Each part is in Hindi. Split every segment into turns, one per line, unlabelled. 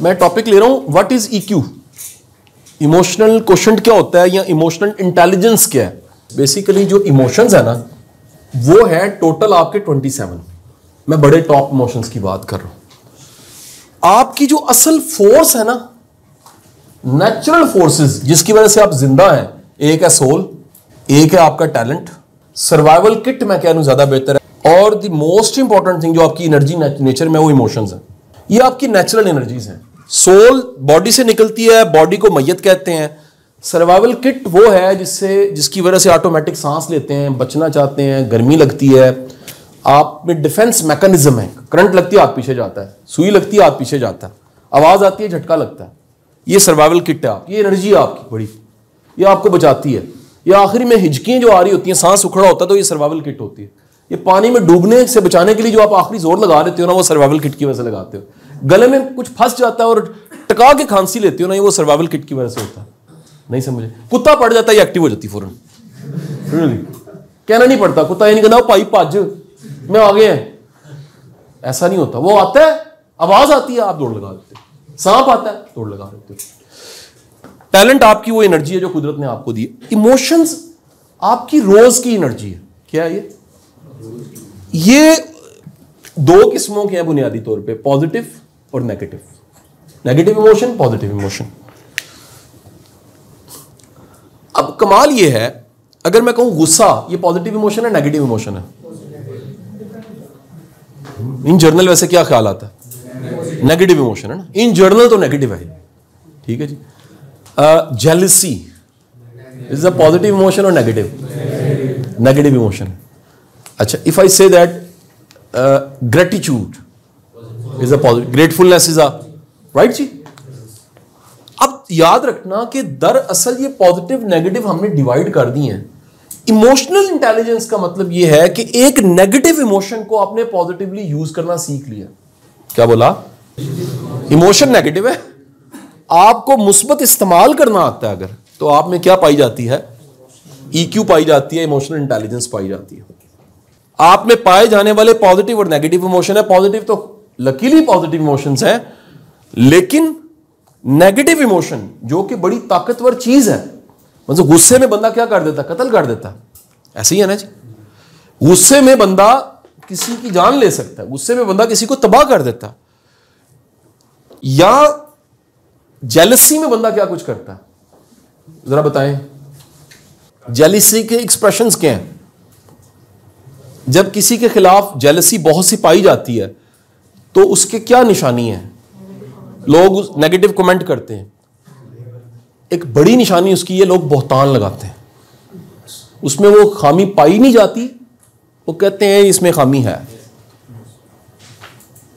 मैं टॉपिक ले रहा हूं what is EQ, emotional quotient क्या होता है या इमोशनल इंटेलिजेंस क्या है। बेसिकली जो इमोशंस है ना वो है टोटल आपके 27। मैं बड़े टॉप इमोशंस की बात कर रहा हूं। आपकी जो असल फोर्स है ना, नेचुरल फोर्सेस जिसकी वजह से आप जिंदा हैं, एक है सोल, एक है आपका टैलेंट। सर्वाइवल किट मैं कह रहा हूं ज्यादा बेहतर है। और द मोस्ट इंपॉर्टेंट थिंग जो आपकी एनर्जी नेचर में वो इमोशंस है। ये आपकी नेचुरल एनर्जीज हैं। सोल बॉडी से निकलती है, बॉडी को मैयत कहते हैं। सर्वाइवल किट वो है जिसकी वजह से ऑटोमेटिक सांस लेते हैं, बचना चाहते हैं, गर्मी लगती है, आप में डिफेंस मैकेनिज्म है। करंट लगती है, आप पीछे जाता है, सुई लगती है, आप पीछे जाता है, आवाज आती है, झटका लगता है। ये सर्वाइवल किट है आपकी, ये एनर्जी है आपकी बड़ी, ये आपको बचाती है। ये आखिरी में हिचकियां जो आ रही होती हैं, सांस उखड़ा होता है, तो ये सर्वाइवल किट होती है। ये पानी में डूबने से बचाने के लिए जो आप आखिरी जोर लगा लेते हो ना, वो सर्वाइवल किट की वजह से लगाते हो। गले में कुछ फंस जाता है और टका के खांसी लेते हो ना, ये वो सर्वाइवल किट की वजह से होता है। नहीं समझे? कुत्ता पड़ जाता है, ये एक्टिव हो जाती फौरन। कहना नहीं पड़ता, कुत्ता ये नहीं कहता भाई भज मैं आ गया, ऐसा नहीं होता। वो आता है, आवाज आती है, आप दौड़ लगा देते हो। सांप आता है, दौड़ लगा देते हो। टैलेंट आपकी वो एनर्जी है जो कुदरत ने आपको दी। इमोशंस आपकी रोज की एनर्जी है। क्या है ये दो किस्मों के हैं बुनियादी तौर पे, पॉजिटिव और negative. Negative emotion, positive emotion. अब कमाल ये है, अगर मैं कहूं गुस्सा, ये पॉजिटिव इमोशन है नेगेटिव इमोशन है? इन जर्नल वैसे क्या ख्याल आता है? नेगेटिव इमोशन है ना, इन जर्नल तो नेगेटिव है। ठीक है जी। Jealousy is a positive emotion और नेगेटिव? Negative emotion. अच्छा, if I say that gratitude is a positive, gratefulness is a, right जी। अब याद रखना कि दरअसल ये पॉजिटिव नेगेटिव हमने डिवाइड कर दी हैं। इमोशनल इंटेलिजेंस का मतलब ये है कि एक नेगेटिव इमोशन को आपने पॉजिटिवली यूज करना सीख लिया। क्या बोला? इमोशन नेगेटिव है, आपको मुस्बत इस्तेमाल करना आता है अगर, तो आप में क्या पाई जाती है? ईक्यू पाई जाती है, इमोशनल इंटेलिजेंस पाई जाती है। आप में पाए जाने वाले पॉजिटिव और नेगेटिव इमोशन है। पॉजिटिव तो लकीली पॉजिटिव इमोशंस हैं, लेकिन नेगेटिव इमोशन जो कि बड़ी ताकतवर चीज है, मतलब गुस्से में बंदा क्या कर देता? कत्ल कर देता। ऐसे ही है ना जी। गुस्से में बंदा किसी की जान ले सकता है, गुस्से में बंदा किसी को तबाह कर देता। या जेलसी में बंदा क्या कुछ करता है, जरा बताएं। जेलसी के एक्सप्रेशंस क्या हैं? जब किसी के खिलाफ जेलसी बहुत सी पाई जाती है तो उसके क्या निशानी है? लोग नेगेटिव कमेंट करते हैं। एक बड़ी निशानी उसकी ये, लोग बहुतान लगाते हैं। उसमें वो खामी पाई नहीं जाती, वो कहते हैं इसमें खामी है।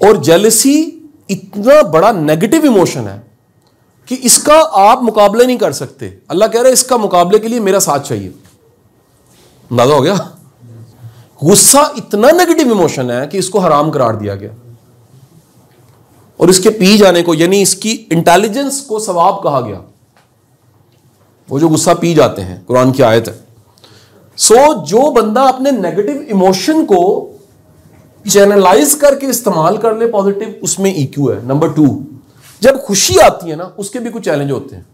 और जेलसी इतना बड़ा नेगेटिव इमोशन है कि इसका आप मुकाबला नहीं कर सकते। अल्लाह कह रहा है इसका मुकाबले के लिए मेरा साथ चाहिए। अंदाजा हो गया? गुस्सा इतना नेगेटिव इमोशन है कि इसको हराम करार दिया गया, और इसके पी जाने को, यानी इसकी इंटेलिजेंस को सवाब कहा गया। वो जो गुस्सा पी जाते हैं, कुरान की आयत है। सो जो बंदा अपने नेगेटिव इमोशन को चैनलाइज करके इस्तेमाल कर ले पॉजिटिव, उसमें ईक्यू है। नंबर 2, जब खुशी आती है ना, उसके भी कुछ चैलेंज होते हैं।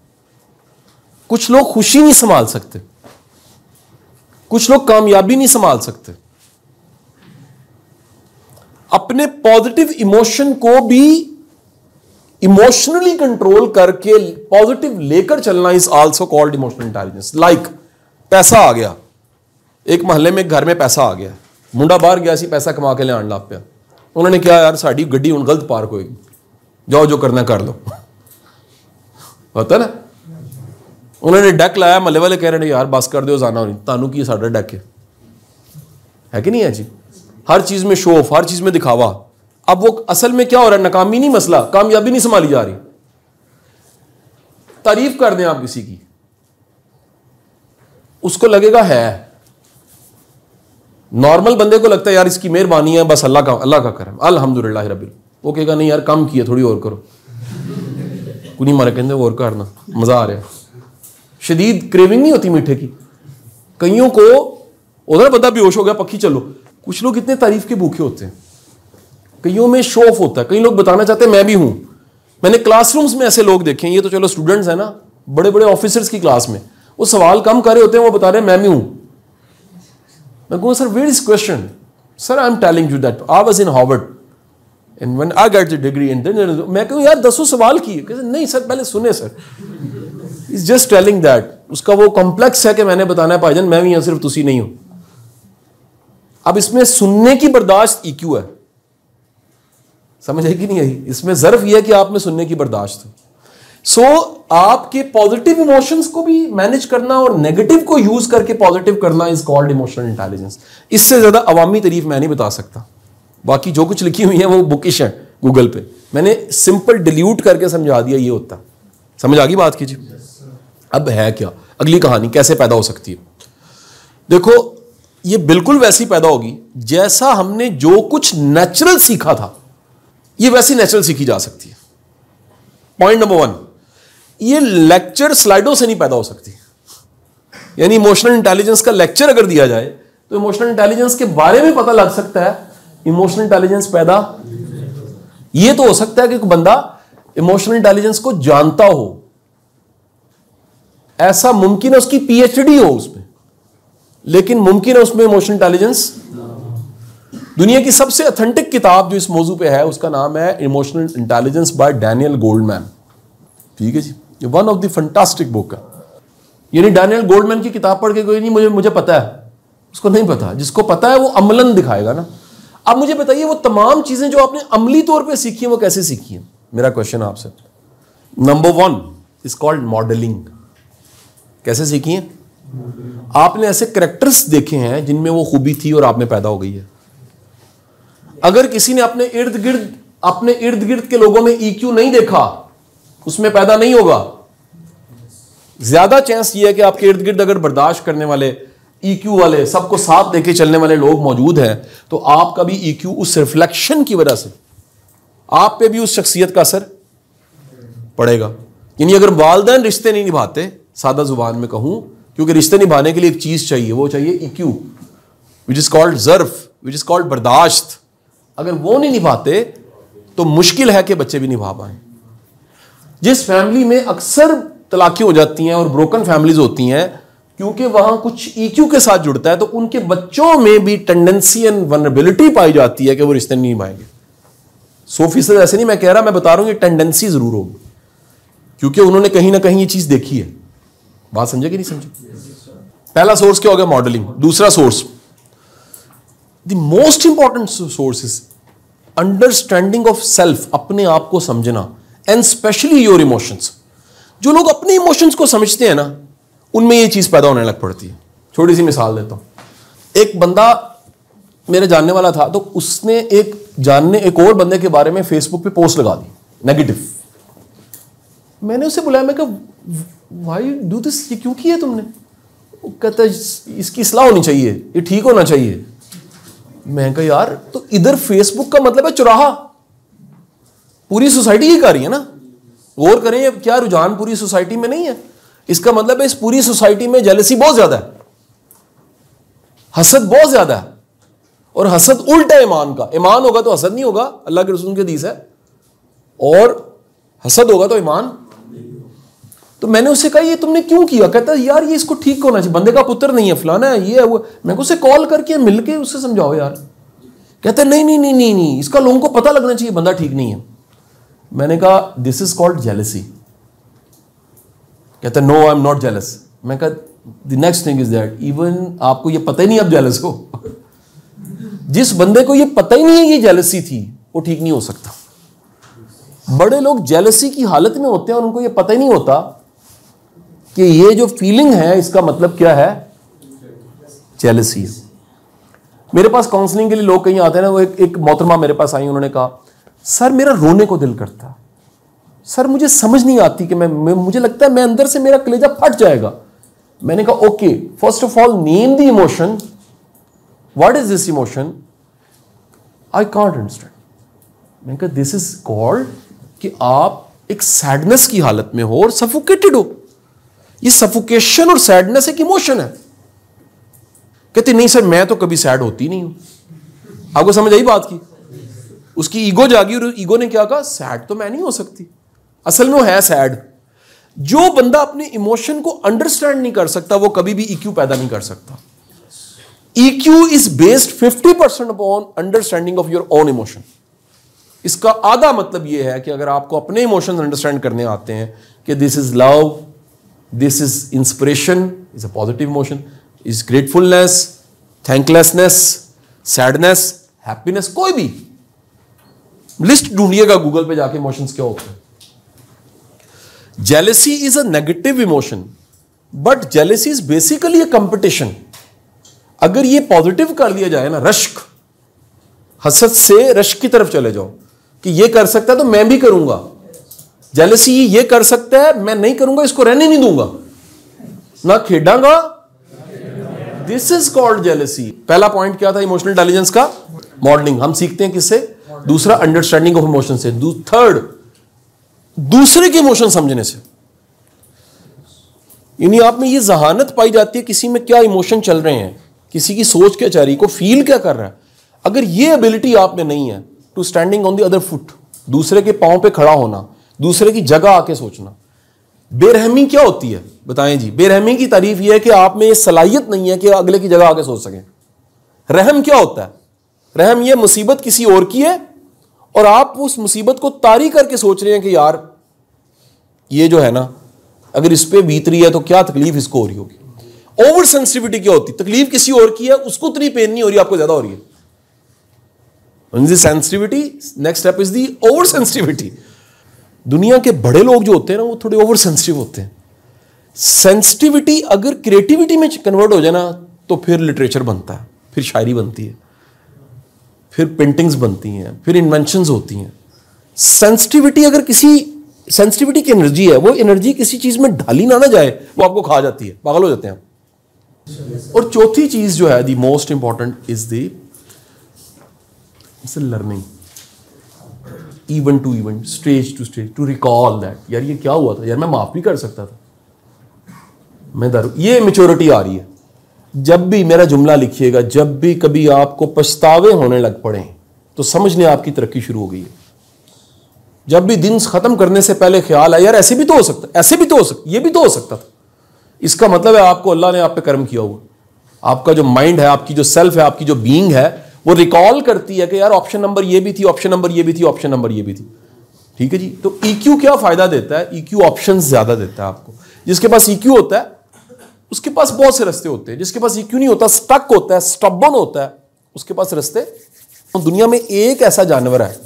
कुछ लोग खुशी नहीं संभाल सकते, कुछ लोग कामयाबी नहीं संभाल सकते। अपने पॉजिटिव इमोशन को भी इमोशनली कंट्रोल करके पॉजिटिव लेकर चलना is also called emotional intelligence. Like पैसा आ गया, एक महल्ले में घर में पैसा आ गया, मुंडा बाहर गया सी पैसा कमा के ले आने लग पिया। उन्होंने क्या, यार साड़ी गड्डी हुण गलत पार्क होएगी, जाओ जो करना कर लो। होता ना, उन्होंने डेक लाया, महल्ले वाले कह रहे हैं यार बस कर दो, जाना नहीं, तानू की साडा डेक है कि नहीं है जी। हर चीज में शो ऑफ, हर चीज में दिखावा। अब वो असल में क्या हो रहा है? नाकामी नहीं मसला, कामयाबी नहीं संभाली जा रही। तारीफ कर दें आप किसी की, उसको लगेगा है। नॉर्मल बंदे को लगता है यार इसकी मेहरबानी है, बस अल्लाह का करम, अल्हम्दुलिल्लाह रब्बिल। वो कहेगा नहीं यार कम किया, थोड़ी और करो। कुनी मारे कहते और करना, मजा आ रहा। शदीद क्रेविंग नहीं होती मीठे की। कईयों को उधर बंदा बेहोश हो गया, पक्की चलो। कुछ लोग इतने तारीफ के भूखे होते हैं। कईयों में शो ऑफ होता है, कई लोग बताना चाहते हैं मैं भी हूं, मैंने क्लासरूम्स में ऐसे लोग देखे हैं, ये तो चलो स्टूडेंट्स हैं ना, बड़े बड़े ऑफिसर्स की क्लास में वो सवाल कम कर रहे होते हैं, वो बता रहे हैं मैं भी हूं। मैं कहूँ sir where is question? Sir I am telling you that I was in Harvard and when I got the degree and then. मैं कहूँ यार 10 सवाल किए। कहते नहीं सर पहले सुने sir, is just telling that. उसका वो कॉम्प्लेक्स है कि मैंने बताना है भाईजान मैं भी यहां सिर्फ तुसी नहीं हूं। अब इसमें सुनने की बर्दाश्त ईक्यू है, समझ आई कि नहीं आई? इसमें ज़र्फ यह है कि आप में सुनने की बर्दाश्त हो। सो आपके पॉजिटिव इमोशंस को भी मैनेज करना और नेगेटिव को यूज करके पॉजिटिव करना इज कॉल्ड इमोशनल इंटेलिजेंस। इससे ज्यादा अवामी तारीफ मैं नहीं बता सकता। बाकी जो कुछ लिखी हुई है वो बुकिश है गूगल पे, मैंने सिंपल डिल्यूट करके समझा दिया ये होता। समझ आ गई बात कीजिए। अब है क्या अगली कहानी, कैसे पैदा हो सकती है? देखो ये बिल्कुल वैसी पैदा होगी जैसा हमने जो कुछ नेचुरल सीखा था, ये वैसी नेचुरल सीखी जा सकती है। पॉइंट नंबर 1, ये लेक्चर स्लाइडों से नहीं पैदा हो सकती। यानी इमोशनल इंटेलिजेंस का लेक्चर अगर दिया जाए तो इमोशनल इंटेलिजेंस के बारे में पता लग सकता है, इमोशनल इंटेलिजेंस पैदा ये तो हो सकता है कि कोई बंदा इमोशनल इंटेलिजेंस को जानता हो, ऐसा मुमकिन है उसकी पीएचडी हो उसमें, लेकिन मुमकिन है उसमें इमोशनल इंटेलिजेंस। दुनिया की सबसे ऑथेंटिक किताब जो इस मौजू पे है उसका नाम है emotional intelligence bye Daniel Goldman. ठीक है जी, ये one of the fantastic book है। यानी डैनियल गोल्डमैन की किताब पढ़ के कोई नहीं मुझे पता है, उसको नहीं पता। जिसको पता है वो अमलन दिखाएगा ना। अब मुझे बताइए वो तमाम चीजें जो आपने अमली तौर पे सीखी है वो कैसे सीखी है? मेरा क्वेश्चन आपसे। Number 1 is called modelling. कैसे सीखी है? आपने ऐसे कैरेक्टर्स देखे हैं जिनमें वो खूबी थी और आप में पैदा हो गई है। अगर किसी ने अपने इर्द गिर्द के लोगों में ईक्यू नहीं देखा, उसमें पैदा नहीं होगा। ज्यादा चांस ये है कि आपके इर्द गिर्द अगर बर्दाश्त करने वाले, ईक्यू वाले, सबको साथ लेके चलने वाले लोग मौजूद हैं तो आपका भी ईक्यू उस रिफ्लेक्शन की वजह से आप पे भी उस शख्सियत का असर पड़ेगा। यानी अगर वालिदैन रिश्ते नहीं निभाते, सादा जुबान में कहूं, क्योंकि रिश्ते निभाने के लिए एक चीज चाहिए, वो चाहिए ईक्यू, विच इज कॉल्ड ज़र्फ, विच इज कॉल्ड बर्दाश्त। अगर वो नहीं निभाते तो मुश्किल है कि बच्चे भी निभा पाए। जिस फैमिली में अक्सर तलाक़ी हो जाती हैं और ब्रोकन फैमिलीज होती हैं, क्योंकि वहां कुछ ईक्यू के साथ जुड़ता है, तो उनके बच्चों में भी टेंडेंसी एंड वल्नरेबिलिटी पाई जाती है कि वो रिश्ते नहीं निभाएंगे। 100% ऐसे नहीं मैं कह रहा, मैं बता रहा हूं ये टेंडेंसी जरूर होगी, क्योंकि उन्होंने कहीं ना कहीं ये चीज देखी है। बात समझे कि नहीं समझे? पहला सोर्स क्या हो गया? मॉडलिंग। दूसरा source, the most important source is understanding of self, अपने आप को समझना, एंड स्पेशली योर इमोशंस। जो लोग अपने इमोशंस को समझते हैं ना, उनमें ये चीज पैदा होने लग पड़ती है। छोटी सी मिसाल देता हूं। एक बंदा मेरे जानने वाला था, तो उसने एक और बंदे के बारे में फेसबुक पे पोस्ट लगा दी नेगेटिव। मैंने उसे बुलाया, मैं कहा व्हाई डू दिस, ये क्यों किया तुमने? वो कहता है इसकी इस्लाह होनी चाहिए, ये ठीक होना चाहिए। मैं कहा यार तो इधर फेसबुक का मतलब है चौराहा, पूरी सोसाइटी ही कर रही है ना। गौर करें क्या रुझान पूरी सोसाइटी में नहीं है? इसका मतलब है इस पूरी सोसाइटी में जेलसी बहुत ज्यादा है, हसद बहुत ज्यादा है, और हसद उल्टा है ईमान का। ईमान होगा तो हसद नहीं होगा, अल्लाह के रसूल की हदीस है, और हसद होगा तो ईमान। तो मैंने उससे कहा ये तुमने क्यों किया? कहता है यार ये इसको ठीक होना चाहिए, बंदे का पुत्र नहीं है, फलाना है, ये है वो। मैं उसे कॉल करके मिलके उससे समझाओ यार। कहता है नहीं, इसका लोगों को पता लगना चाहिए बंदा ठीक नहीं है। मैंने कहा दिस इज कॉल्ड जेलसी। कहता है no I am not jealous. मैं कहा the next thing is that even आपको ये पता ही नहीं आप जेलस हो। जिस बंदे को ये पता ही नहीं है ये जेलसी थी, वो ठीक नहीं हो सकता। बड़े लोग जेलसी की हालत में होते हैं और उनको ये पता ही नहीं होता कि ये जो फीलिंग है इसका मतलब क्या है, जेलसी है। मेरे पास काउंसलिंग के लिए लोग कहीं आते हैं ना, वो एक मोहतरमा मेरे पास आई, उन्होंने कहा सर मेरा रोने को दिल करता, सर मुझे समझ नहीं आती कि मुझे लगता है मैं अंदर से मेरा कलेजा फट जाएगा। मैंने कहा okay first of all name the emotion, what is this emotion? I can't understand. मैंने कहा दिस इज कॉल्ड कि आप एक सैडनेस की हालत में हो और सफोकेटेड हो। ये सफोकेशन और सैडनेस एक इमोशन है। कहते नहीं सर मैं तो कभी सैड होती नहीं हूं। आपको समझ आई बात की? उसकी ईगो जागी और ईगो ने क्या कहा, सैड तो मैं नहीं हो सकती। असल में वो है सैड। जो बंदा अपने इमोशन को अंडरस्टैंड नहीं कर सकता वो कभी भी EQ पैदा नहीं कर सकता। EQ is based 50% upon understanding of your own emotion. इसका आधा मतलब यह है कि अगर आपको अपने इमोशन अंडरस्टैंड करने आते हैं कि this is love, this is inspiration, is a positive emotion, is gratefulness, thanklessness, sadness, happiness, कोई भी लिस्ट ढूंढिएगा गूगल पे जाके इमोशंस क्या होते हैं। Jealousy is a negative emotion, but jealousy is basically a competition. अगर ये पॉजिटिव कर लिया जाए ना, रश्क, हसद से रश्क की तरफ चले जाओ कि ये कर सकता है तो मैं भी करूंगा। जेलेसी ये कर सकता है, मैं नहीं करूंगा, इसको रहने नहीं दूंगा, ना खेडांगा। This is called jealousy. पहला पॉइंट क्या था इमोशनल इंटेलिजेंस का? मॉडलिंग। हम सीखते हैं किससे? दूसरा, अंडरस्टैंडिंग ऑफ इमोशन से। थर्ड, दूसरे के इमोशन समझने से। यानी आप में ये जहानत पाई जाती है किसी में क्या इमोशन चल रहे हैं, किसी की सोच क्या चाह रही, को फील क्या कर रहा है। अगर ये एबिलिटी आप में नहीं है to standing on the other foot, दूसरे के पांव पे खड़ा होना, दूसरे की जगह आके सोचना। बेरहमी क्या होती है बताएं जी? बेरहमी की तारीफ यह है कि आप में ये सलाहियत नहीं है कि अगले की जगह आके सोच सकें। रहम क्या होता है? रहम ये मुसीबत किसी और की है और आप उस मुसीबत को तारी करके सोच रहे हैं कि यार ये जो है ना, अगर इस पे बीत रही है तो क्या तकलीफ इसको हो रही होगी। ओवर सेंसिटिविटी क्या होती है? तकलीफ किसी और की है, उसको उतनी पेन नहीं हो रही, आपको ज्यादा हो रही है। Sensitivity, next step is the over sensitivity. दुनिया के बड़े लोग जो होते हैं ना, वो थोड़े ओवर सेंसिटिव होते हैं। सेंसिटिविटी अगर क्रिएटिविटी में कन्वर्ट हो जाए ना, तो फिर लिटरेचर बनता है, फिर शायरी बनती है, फिर पेंटिंग्स बनती हैं, फिर इन्वेंशंस होती हैं। सेंसिटिविटी अगर किसी सेंसिटिविटी की एनर्जी है, वो एनर्जी किसी चीज में ढाली ना जाए, वो आपको खा जाती है, पागल हो जाते हैं। और चौथी चीज जो है the most important is the learning, event to event, stage to stage, to recall that यार ये क्या हुआ था, यार मैं माफ भी कर सकता था, मैं ये मैच्योरिटी आ रही है। जब भी मेरा जुमला लिखिएगा, जब भी कभी आपको पछतावे होने लग पड़े तो समझने आपकी तरक्की शुरू हो गई है। जब भी दिन खत्म करने से पहले ख्याल आया यार ऐसे भी तो हो सकता, ऐसे भी तो हो सकता, ये भी तो हो सकता था, इसका मतलब है आपको अल्लाह ने आप पे कर्म किया हुआ। आपका जो माइंड है, आपकी जो सेल्फ है, आपकी जो बीइंग है, वो रिकॉल करती है कि यार ऑप्शन नंबर ये भी थी, ऑप्शन नंबर ये भी थी, ऑप्शन नंबर ये भी थी। ठीक है जी। तो EQ क्या फायदा देता है? EQ ऑप्शंस ज्यादा देता है आपको। जिसके पास EQ होता है उसके पास बहुत से रास्ते होते हैं। जिसके पास EQ नहीं होता, स्टक होता है, स्टबर्न होता है, उसके पास रास्ते। तो दुनिया में एक ऐसा जानवर है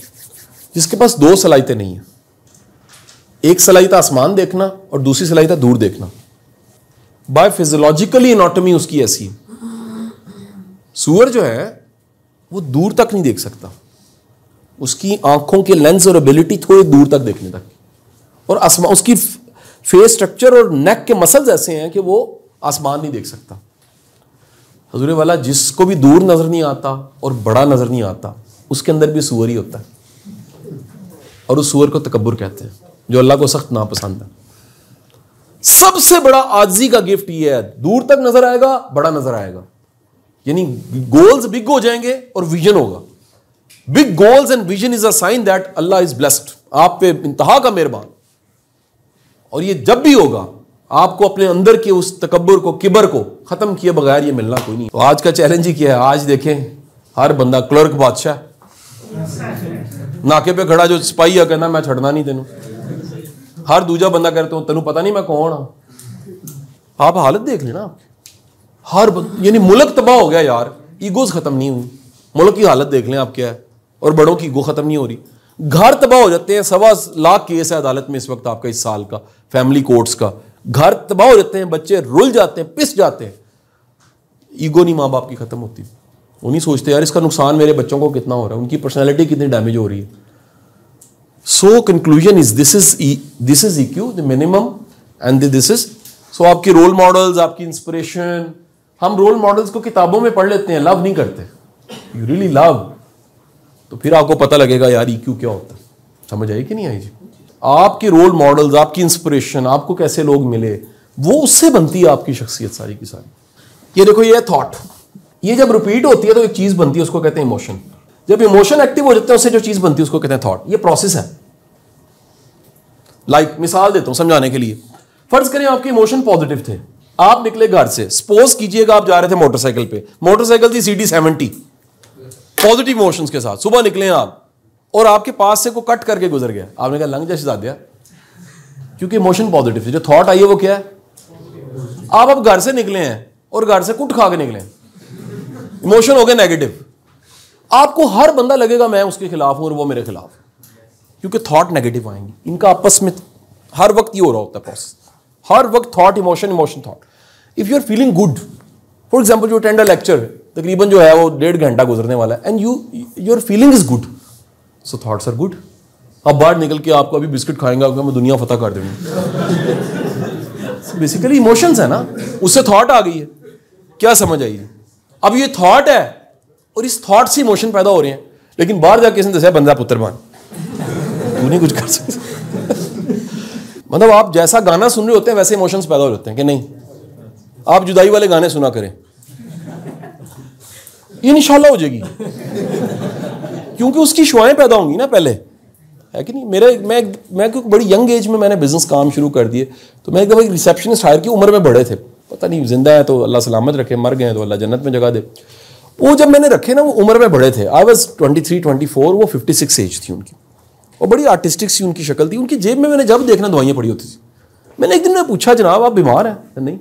जिसके पास दो सलाहियतें नहीं है। एक सलाहियत आसमान देखना और दूसरी सलाहियत दूर देखना। बाय फिजियोलॉजिकली एनाटॉमी उसकी ऐसी है। सूअर जो है वो दूर तक नहीं देख सकता, उसकी आंखों के लेंस और एबिलिटी थोड़ी दूर तक देखने तक, और आसमान, उसकी फेस स्ट्रक्चर और नेक के मसल्स ऐसे हैं कि वो आसमान नहीं देख सकता। हजूर वाला जिसको भी दूर नजर नहीं आता और बड़ा नजर नहीं आता, उसके अंदर भी सूअर ही होता है, और उस सूअर को तकब्बुर कहते हैं, जो अल्लाह को सख्त नापसंद है। सबसे बड़ा आजिज़ी का गिफ्ट ये है, दूर तक नजर आएगा, बड़ा नजर आएगा, यानी गोल्स बिग हो जाएंगे और विजन होगा। Big goals and vision is a sign that Allah is blessed, आप पे इंतहा का मेहरबान। और ये जब भी होगा, आपको अपने अंदर के उस तकब्बुर को, किबर को खत्म किए बगैर ये मिलना कोई नहीं। तो आज का चैलेंज ही क्या है? आज देखें हर बंदा क्लर्क बादशाह, नाके पे खड़ा जो सिपाही है कहना मैं छड़ना नहीं तेनू। हर दूजा बंदा कहते हो तेनू पता नहीं मैं कौन हाँ। आप हालत देख लेना आपकी, हर यानी मुल्क तबाह हो गया यार, ईगोज खत्म नहीं हुई। मुल्क की हालत देख लें आप क्या है, और बड़ों की ईगो खत्म नहीं हो रही। घर तबाह हो जाते हैं, 1.25 लाख केस है अदालत में इस वक्त आपका, इस साल का, फैमिली कोर्ट्स का। घर तबाह हो जाते हैं, बच्चे रुल जाते हैं, पिस जाते हैं। ईगो नहीं माँ बाप की खत्म होती, वो नहीं सोचते यार इसका नुकसान मेरे बच्चों को कितना हो रहा है, उनकी पर्सनैलिटी कितनी डैमेज हो रही है। So conclusion is this is EQ the minimum and this is. So आपके रोल मॉडल्स, आपकी इंस्पिरेशन, हम रोल मॉडल्स को किताबों में पढ़ लेते हैं, लव नहीं करते। यू रियली लव, तो फिर आपको पता लगेगा यार EQ क्या होता है। समझ आई कि नहीं आई जी? आपके रोल मॉडल्स, आपकी इंस्पिरेशन, आपको कैसे लोग मिले, वो उससे बनती है आपकी शख्सियत सारी की सारी। ये देखो, ये थॉट, ये जब रिपीट होती है तो एक चीज बनती है, उसको कहते हैं इमोशन। जब इमोशन एक्टिव हो जाते हैं उससे जो चीज बनती है उसको कहते हैं थॉट। ये प्रोसेस है। लाइक मिसाल देता हूं समझाने के लिए। फर्ज करें आपके इमोशन पॉजिटिव थे, आप निकले घर से, सपोज कीजिएगा आप जा रहे थे मोटरसाइकिल पे, मोटरसाइकिल थी CD70 पॉजिटिव इमोशंस के साथ, सुबह निकले आप और आपके पास से को कट करके गुजर गया, आपने कहा लंघ जा शहजादिया, क्योंकि इमोशन पॉजिटिव थे। जो थॉट आई है वो क्या है? आप अब घर से निकले हैं और घर से कुट खा के निकले, इमोशन हो गए नेगेटिव। आपको हर बंदा लगेगा मैं उसके खिलाफ हूं और वो मेरे खिलाफ, क्योंकि थॉट नेगेटिव आएंगी। इनका आपस में हर वक्त ये हो रहा होता है प्रोसेस, हर वक्त thought emotion emotion thought. If you are feeling good, for example you attend a lecture, तकरीबन जो है वो 1.5 घंटा गुजरने वाला है, and your feeling is good, so thoughts are good. अब बाहर निकल के आपको अभी बिस्किट खाएंगे, आपको मैं दुनिया फतह कर दूंगी, बेसिकली इमोशंस है ना, उससे थॉट आ गई है। क्या समझ आई? अब ये थॉट है और इस थॉट से इमोशन पैदा हो रहे हैं, लेकिन बाहर जाके इसने दसा बंदा पुत्र मान, तू नहीं कुछ कर सकता। मतलब आप जैसा गाना सुन रहे होते हैं वैसे इमोशंस पैदा हो जाते हैं कि नहीं? आप जुदाई वाले गाने सुना करें, ये इंशाल्लाह हो जाएगी, क्योंकि उसकी शुआएं पैदा होंगी ना पहले, है कि नहीं? मैं क्योंकि बड़ी यंग एज में मैंने बिजनेस काम शुरू कर दिए, तो मैं एक रिसेप्शनिस्ट हायर की, उम्र में बड़े थे, पता नहीं जिंदा है तो अल्लाह सलामत रखे, मर गए तो अल्लाह जन्नत में जगह दे। वो जब मैंने रखे ना, वो उम्र में बड़े थे, आई वॉज 23-24, वो 56 एज थी उनकी, और बड़ी आर्टिस्टिक सी उनकी शक्ल थी। उनकी जेब में मैंने जब देखना दवाइयाँ पड़ी होती थी। मैंने एक दिन में पूछा, जनाब आप बीमार हैं? नहीं।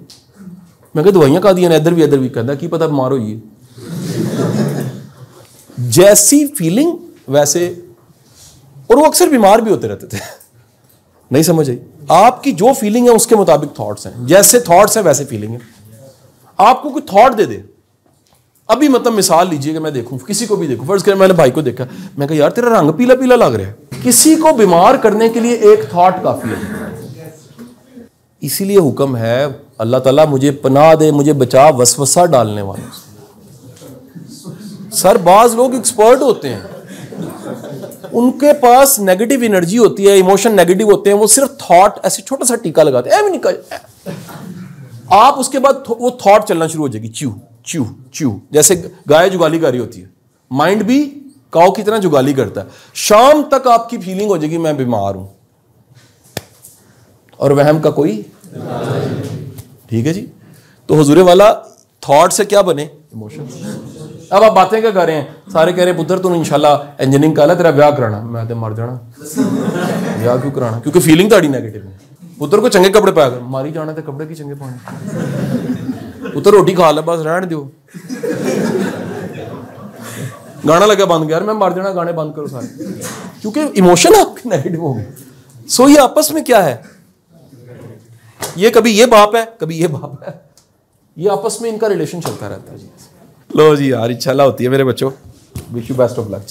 मैं कहा दवाइयाँ का दी हैं, इधर भी कहता की पता बीमार होइए। जैसी फीलिंग वैसे, और वो अक्सर बीमार भी होते रहते थे। नहीं समझ आई? आपकी जो फीलिंग है उसके मुताबिक थॉट्स हैं, जैसे थॉट्स है वैसे फीलिंग है। आपको कोई थॉट दे दे, अभी मतलब मिसाल लीजिए कि मैं देखूं, किसी को भी देखूं, फर्ज करें मैंने भाई को देखा, मैं कहा यार तेरा रंग पीला पीला लग रहा है। किसी को बीमार करने के लिए एक थॉट काफी है। इसीलिए हुक्म है, अल्लाह ताला मुझे पनाह दे, मुझे बचा वसवसा डालने वाले। सर बाज लोग एक्सपर्ट होते हैं, उनके पास नेगेटिव एनर्जी होती है, इमोशन नेगेटिव होते हैं, वो सिर्फ थॉट ऐसे छोटा सा टीका लगाते हैं, आप उसके बाद वो थॉट चलना शुरू हो जाएगी, च्यू च्यू च्यू, जैसे गाय जुगाली कर रही होती है, माइंड भी काऊ की तरह जुगाली करता है। शाम तक आपकी फीलिंग हो जाएगी मैं बीमार हूं, और वहम का कोई, ठीक है जी। तो हुजूरे वाला थॉट से क्या बने? इमोशन। अब आप बातें क्या कर रहे हैं? सारे कह रहे हैं पुत्र तू इंशाल्लाह इंजीनियरिंग कर ले, तेरा ब्याह कराना। मैं तो मर जाना, ब्याह क्यों कराना? क्योंकि फीलिंग ताड़ी नेगेटिव है। पुत्र को चंगे कपड़े पाया कर, मारी जाना तो कपड़े की चंगे पाने। पुत्र रोटी खा ले, बस रहने दो। गाना लगा बंद गया, मैं मर जाना, गाने बंद करो सारे, क्योंकि इमोशन आपके नेगेटिव हो गए। सो ये आपस में क्या है? ये कभी ये बाप है, कभी ये बाप है, ये आपस में इनका रिलेशन चलता रहता है जी। लो जी यार, इंशाल्लाह होती है मेरे बच्चों। Wish you best of luck.